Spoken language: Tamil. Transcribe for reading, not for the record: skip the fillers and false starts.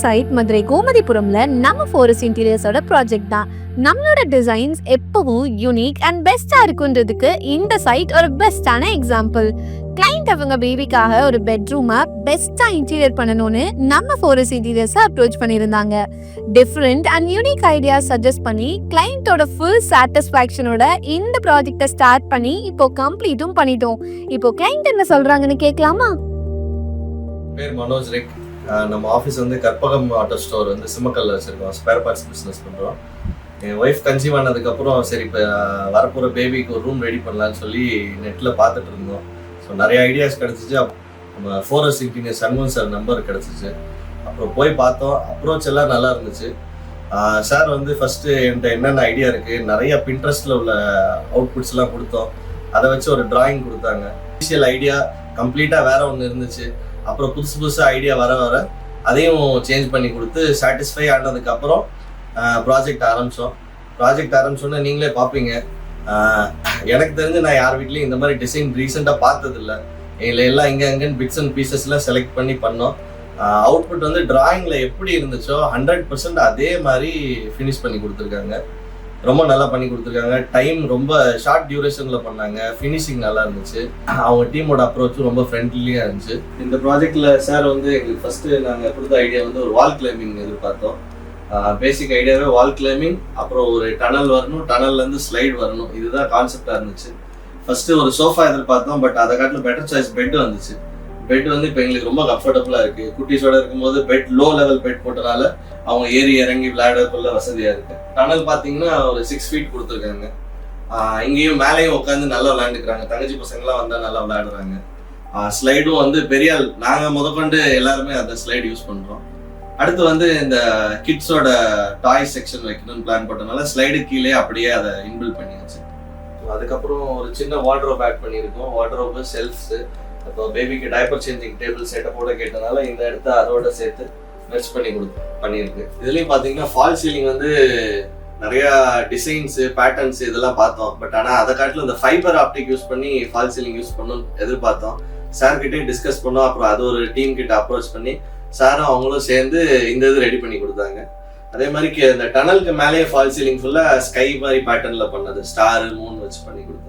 சைட் மதுரை கோமதிபுரம்ல நம்ம ஃபோரஸ்ட் இன்டீரியர்ஸோட ப்ராஜெக்ட் தான். நம்மளோட டிசைன்ஸ் எப்பவும் யூனிக் அண்ட் பெஸ்டா இருக்குன்றதுக்கு இந்த சைட் ஒரு பெஸ்டான எக்ஸாம்பிள். கிளைண்ட் அவங்க பேபிக்காக ஒரு பெட்ரூமை பெஸ்டா இன்டீரியர் பண்ணணும்னு நம்ம ஃபோரஸ்ட் இன்டீரியர்ஸை அப்ரோச் பண்ணியிருந்தாங்க. Different and unique idea suggest பண்ணி கிளைண்டோட ஃபுல் சாட்டிஸ்ஃபேக்ஷனோட இந்த ப்ராஜெக்டை ஸ்டார்ட் பண்ணி இப்போ கம்ப்ளீட்டும் பண்ணிட்டோம். இப்போ கிளைண்ட் என்ன சொல்றாங்கன்னு கேட்கலாமா? பேர் மனோஜ் ரெக். நம்ம ஆஃபீஸ் வந்து கற்பகம் ஆட்டோ ஸ்டோர் வந்து சிம்மக்கல்ல வச்சுருக்கோம். ஸ்பேர் பார்ட்ஸ் பிஸ்னஸ் பண்ணுறோம். என் ஒய்ஃப் கன்சீவ் ஆனதுக்கப்புறம் சரி இப்போ வரப்போகிற பேபிக்கு ஒரு ரூம் ரெடி பண்ணலான்னு சொல்லி நெட்டில் பார்த்துட்டு இருந்தோம். ஸோ நிறைய ஐடியாஸ் கிடச்சிச்சு. நம்ம forest interior Shanmugan sir number கிடச்சிச்சு. அப்புறம் போய் பார்த்தோம். அப்ரோச் எல்லாம் நல்லா இருந்துச்சு. சார் வந்து ஃபஸ்ட்டு என்கிட்ட என்னென்ன ஐடியா இருக்குது, நிறைய பின்ட்ரெஸ்ட்டில் உள்ள அவுட்புட்ஸ்லாம் கொடுத்தோம். அதை வச்சு ஒரு டிராயிங் கொடுத்தாங்க. இனிஷியல் ஐடியா கம்ப்ளீட்டாக வேறு ஒன்று இருந்துச்சு. அப்புறம் புதுசாக ஐடியா வர அதையும் சேஞ்ச் பண்ணி கொடுத்து சாட்டிஸ்ஃபை ஆனதுக்கப்புறம் ப்ராஜெக்ட் ஆரம்பித்தோன்னே நீங்களே பார்ப்பீங்க. எனக்கு தெரிஞ்சு நான் யார் வீட்லேயும் இந்த மாதிரி டிசைன் ரீசெண்டாக பார்த்ததில்ல. இதில் எல்லாம் இங்கே அங்கேன்னு பிட்ஸ் அண்ட் பீசஸ்லாம் செலக்ட் பண்ணி பண்ணோம். அவுட்புட் வந்து டிராயிங்கில் எப்படி இருந்துச்சோ 100% அதே மாதிரி ஃபினிஷ் பண்ணி கொடுத்துருக்காங்க. ரொம்ப நல்லா பண்ணி கொடுத்துருக்காங்க. டைம் ரொம்ப ஷார்ட் டியூரேஷனில் பண்ணாங்க. ஃபினிஷிங் நல்லா இருந்துச்சு. அவங்க டீமோட அப்ரோச்சும் ரொம்ப ஃப்ரெண்ட்லியாக இருந்துச்சு. இந்த ப்ராஜெக்டில் சார் வந்து எங்களுக்கு ஃபஸ்ட்டு நாங்கள் கொடுத்த ஐடியா வந்து ஒரு வால் கிளைம்பிங் எதிர்பார்த்தோம். பேசிக் ஐடியாவே வால் கிளைம்பிங், அப்புறம் ஒரு டனல் வரணும், டனல்லேருந்து ஸ்லைடு வரணும். இதுதான் கான்செப்டாக இருந்துச்சு. ஃபஸ்ட்டு ஒரு சோஃபா எதிர்பார்த்தோம். பட் அதை காட்டிலும் பெட்டர் சாய்ஸ் பெட் வந்துச்சு. பெட் வந்து இப்போ எங்களுக்கு ரொம்ப கம்ஃபர்டபுளாக இருக்குது. குட்டீஸோட இருக்கும்போது பெட் லோ லெவல் பெட் போட்டனால அவங்க ஏறி இறங்கி விளையாடக்குள்ள வசதியாக இருக்குது. டனல் பார்த்தீங்கன்னா ஒரு 6 ஃபீட் கொடுத்துருக்காங்க. இங்கேயும் மேலேயும் உட்காந்து நல்லா விளையாண்டுக்கிறாங்க. தங்கச்சி பசங்களாம் வந்தால் நல்லா விளையாடுறாங்க. ஸ்லைடும் வந்து பெரிய நாங்கள் முதற்கொண்டு எல்லாருமே அந்த ஸ்லைடு யூஸ் பண்ணுறோம். அடுத்து வந்து இந்த கிட்ஸோட டாய் செக்ஷன் வைக்கணும்னு பிளான் போட்டனால ஸ்லைடு கீழே அப்படியே அதை இன்பில்ட் பண்ணியாச்சு. அதுக்கப்புறம் ஒரு சின்ன வார்ட்ரோப் ஆட் பண்ணியிருக்கோம். வார்ட்ரோப்பு, செல்ஃப்ஸு, இப்போ பேபிக்கு டைப்பர் சேஞ்சிங் டேபிள் செட்டப்போட கேட்டனால இந்த இடத்த அதோட சேர்த்து மெர்ஜ் பண்ணி பண்ணியிருக்கு. இதுலேயும் பார்த்தீங்கன்னா ஃபால் சீலிங் வந்து நிறையா டிசைன்ஸு, பேட்டர்ன்ஸ் இதெல்லாம் பார்த்தோம். பட் ஆனால் அதை காட்டிலும் இந்த ஃபைபர் ஆப்டிக் யூஸ் பண்ணி ஃபால் சீலிங் யூஸ் பண்ணணும்னு எதிர்பார்த்தோம். சார்கிட்டே டிஸ்கஸ் பண்ணோம். அப்புறம் அது ஒரு டீம் கிட்ட அப்ரோச் பண்ணி சாரும் அவங்களும் சேர்ந்து இந்த இது ரெடி பண்ணி கொடுத்தாங்க. அதே மாதிரி இந்த டனலுக்கு மேலேயே ஃபால் சீலிங் ஃபுல்லாக ஸ்கை மாதிரி பேட்டர்னில் பண்ணது, ஸ்டாரு, மூன் வச்சு பண்ணி கொடுத்தாங்க.